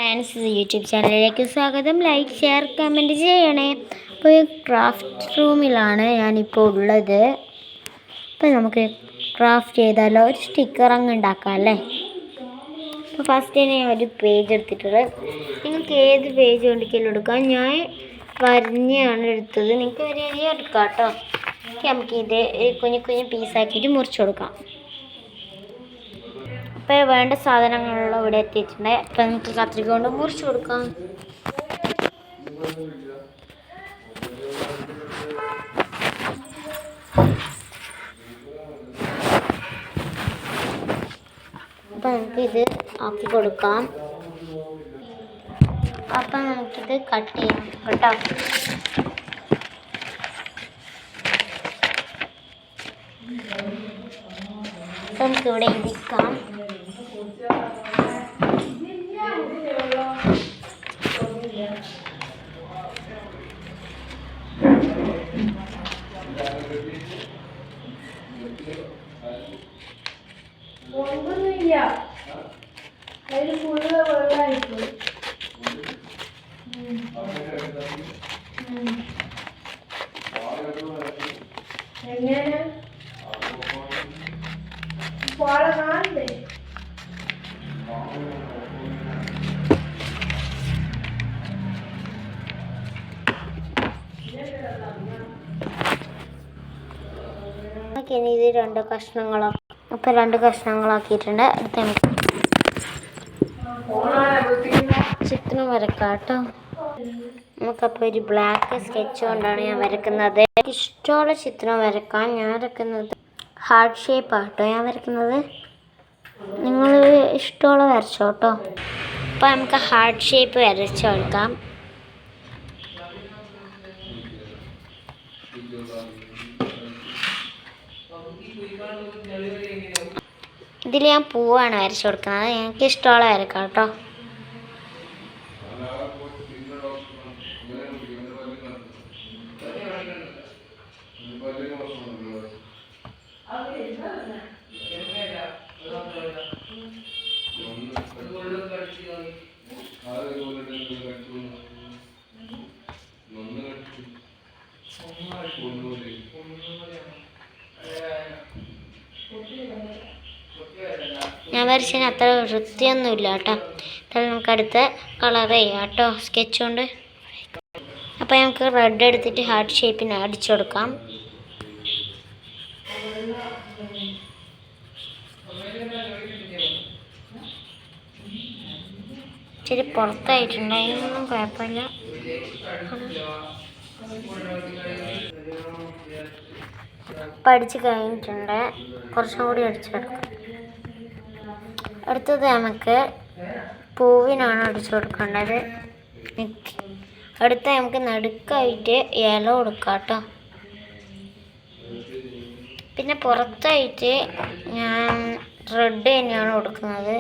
Friends, YouTube ചാനലിലേക്ക് സ്വാഗതം. Like, share, comment ചെയ്യണേ. അപ്പോൾ ക്രാഫ്റ്റ് റൂമിലാണ് ഞാനിപ്പോൾ ഉള്ളത്. അപ്പോൾ നമുക്ക് ക്രാഫ്റ്റ് ചെയ്താലോ? ഒരു സ്റ്റിക്കർ അങ്ങ് ഉണ്ടാക്കാം അല്ലേ? അപ്പോൾ ഫസ്റ്റ് ഞാൻ ഒരു പേജ് എടുത്തിട്ടുള്ളത്. നിങ്ങൾക്ക് ഏത് പേജ് കൊണ്ടിരിക്കലും എടുക്കാം. ഞാൻ വരഞ്ഞാണ് എടുത്തത്. നിങ്ങൾക്ക് വരെ എടുക്കാം കേട്ടോ. നമുക്ക് ഇത് കുഞ്ഞു കുഞ്ഞു പീസാക്കിയിട്ട് മുറിച്ച് കൊടുക്കാം. അപ്പോൾ വേണ്ട സാധനങ്ങളെല്ലാം ഇവിടെ എത്തിയിട്ടുണ്ട്. അപ്പോൾ നമുക്ക് കത്രിക കൊണ്ട് മുറിച്ച് കൊടുക്കാം. അപ്പോൾ നമുക്കിത് ആക്കി കൊടുക്കാം. അപ്പം നമുക്കിത് കട്ട് ചെയ്യാം കേട്ടോ. നമുക്കിവിടെ ഇരിക്കാം. ഇനി ഇത് രണ്ട് കഷ്ണങ്ങളാക്കി. അപ്പോൾ രണ്ട് കഷ്ണങ്ങളാക്കിയിട്ടുണ്ട്. അടുത്ത ചിത്രം വരക്കാം കേട്ടോ. നമുക്കപ്പോൾ ഒരു ബ്ലാക്ക് സ്കെച്ച് കൊണ്ടാണ് ഞാൻ വരക്കുന്നത്. എനിക്ക് ഇഷ്ടമുള്ള ചിത്രം വരക്കാൻ ഞാൻ വരക്കുന്നത് ഹാർട്ട് ഷേപ്പാണ് കേട്ടോ ഞാൻ വരക്കുന്നത്. നിങ്ങൾ ഇഷ്ടമുള്ള വരച്ചോ കേട്ടോ. അപ്പോൾ നമുക്ക് ഹാർട്ട് ഷേപ്പ് വരച്ച് കൊടുക്കാം. ഇതിൽ ഞാൻ പൂവാണ് വരച്ചു കൊടുക്കുന്നത്. എനിക്ക് ഇഷ്ടമുള്ള വരക്കാം കേട്ടോ. ഞാൻ വരച്ചതിന് അത്ര വൃത്തിയൊന്നുമില്ല കേട്ടോ. അപ്പോൾ നമുക്ക് അടുത്ത കളർ ചെയ്യാം കേട്ടോ സ്കെച്ച് കൊണ്ട്. അപ്പോൾ നമുക്ക് റെഡ് എടുത്തിട്ട് ഹാർട്ട് ഷേപ്പിന് അടിച്ചു കൊടുക്കാം. ഇച്ചിരി പുറത്തായിട്ടുണ്ടായിരുന്നു, കുഴപ്പമില്ല. അപ്പം അടിച്ച് കഴിഞ്ഞിട്ടുണ്ട്. കുറച്ചും കൂടി അടിച്ചെടുക്കാം. അടുത്തത് നമുക്ക് പൂവിനാണ് അടിച്ചു കൊടുക്കേണ്ടത്. അടുത്ത നമുക്ക് നടുക്കായിട്ട് ഇല കൊടുക്കാം കേട്ടോ. പിന്നെ പുറത്തായിട്ട് ഞാൻ റെഡ് തന്നെയാണ് കൊടുക്കുന്നത്.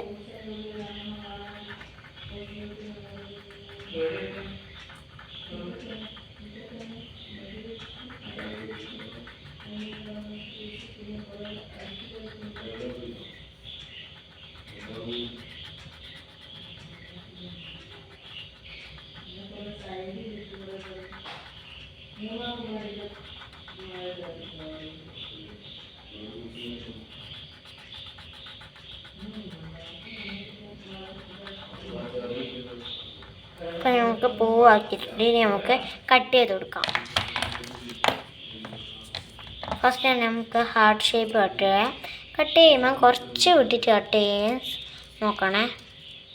അപ്പം നമുക്ക് പൂവാക്കിയിട്ടുണ്ട്. ഇനി നമുക്ക് കട്ട് ചെയ്ത് കൊടുക്കാം. ഫസ്റ്റ് തന്നെ നമുക്ക് ഹാർട്ട് ഷേപ്പ് കട്ട് ചെയ്യുമ്പോൾ കുറച്ച് വിട്ടിട്ട് കട്ട് ചെയ്യാൻ നോക്കണേ.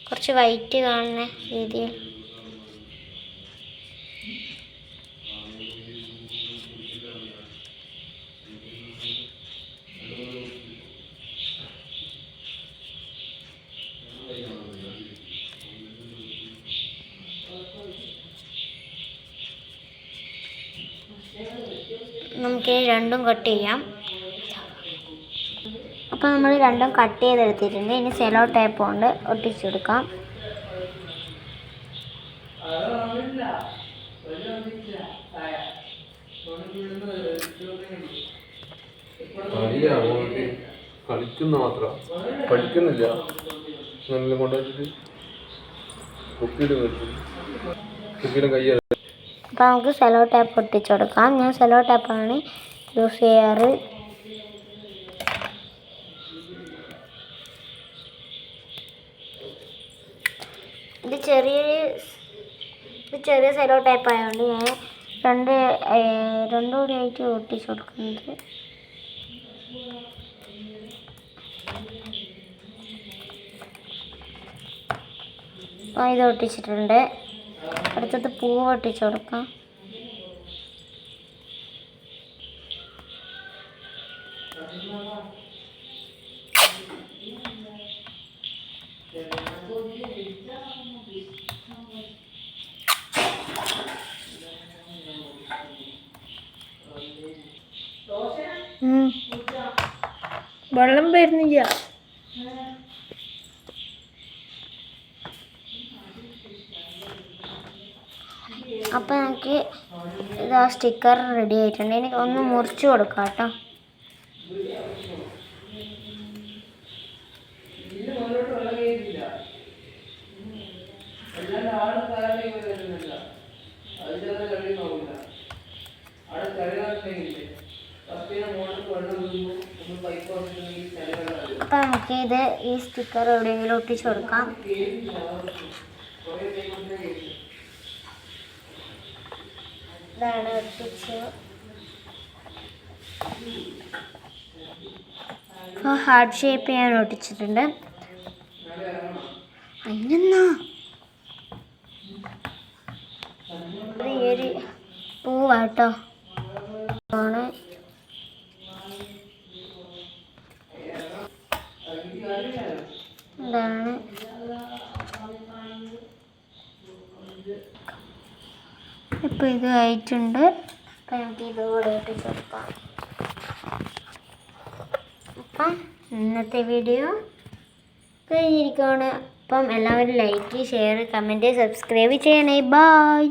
കുറച്ച് വൈറ്റ് കാണുന്ന രീതിയിൽ. നമുക്ക് രണ്ടും കട്ട് ചെയ്യാം. അപ്പോൾ നമ്മൾ രണ്ടും കട്ട് ചെയ്തെടുത്തിട്ടുണ്ട്. ഇനി സെലോ ടേപ്പ് കൊണ്ട് ഒട്ടിച്ചെടുക്കാം. കളിക്കുന്ന മാത്രം പഠിക്കുന്നില്ല. കൊണ്ടുവച്ചിട്ട് അപ്പോൾ നമുക്ക് സെലോ ടാപ്പ് ഒട്ടിച്ചു കൊടുക്കാം. ഞാൻ സെലോ ടാപ്പാണ് യൂസ് ചെയ്യാറ്. ഇത് ചെറിയ സെലോ ടൈപ്പ് ആയതുകൊണ്ട് ഞാൻ രണ്ടും കൂടി ആയിട്ട് ഒട്ടിച്ചു കൊടുക്കുന്നത്. അപ്പോൾ ഇത് ഒട്ടിച്ചിട്ടുണ്ട്. അടുത്തത് പൂവ് ഒട്ടിച്ചു കൊടുക്കാം. വെള്ളം വരുന്നില്ല. അപ്പോൾ നമുക്ക് ഇതാ സ്റ്റിക്കർ റെഡി ആയിട്ടുണ്ട്. എനിക്ക് ഒന്ന് മുറിച്ച് കൊടുക്കാം കേട്ടോ. അപ്പം നമുക്ക് ഈ സ്റ്റിക്കർ എവിടെയെങ്കിലും ഒട്ടിച്ചു കൊടുക്കാം. ഇതാണ് ഒട്ടിച്ച്. ഹാർട്ട് ഷേപ്പ് ഞാൻ ഒട്ടിച്ചിട്ടുണ്ട്. അതിനെന്നാ ഈ ഒരു പൂവാട്ടോ ആണ്. ഇതാണ് ഇപ്പോൾ ഇത് ആയിട്ടുണ്ട്. അപ്പം നമുക്ക് ഇതുകൂടെ ഒട്ടിച്ച് കൊടുക്കാം. അപ്പം ഇന്നത്തെ വീഡിയോ കഴിഞ്ഞിരിക്കുകയാണ്. അപ്പം എല്ലാവരും ലൈക്ക്, ഷെയർ, കമൻറ്റ്, സബ്സ്ക്രൈബ് ചെയ്യണേ. ബായ്.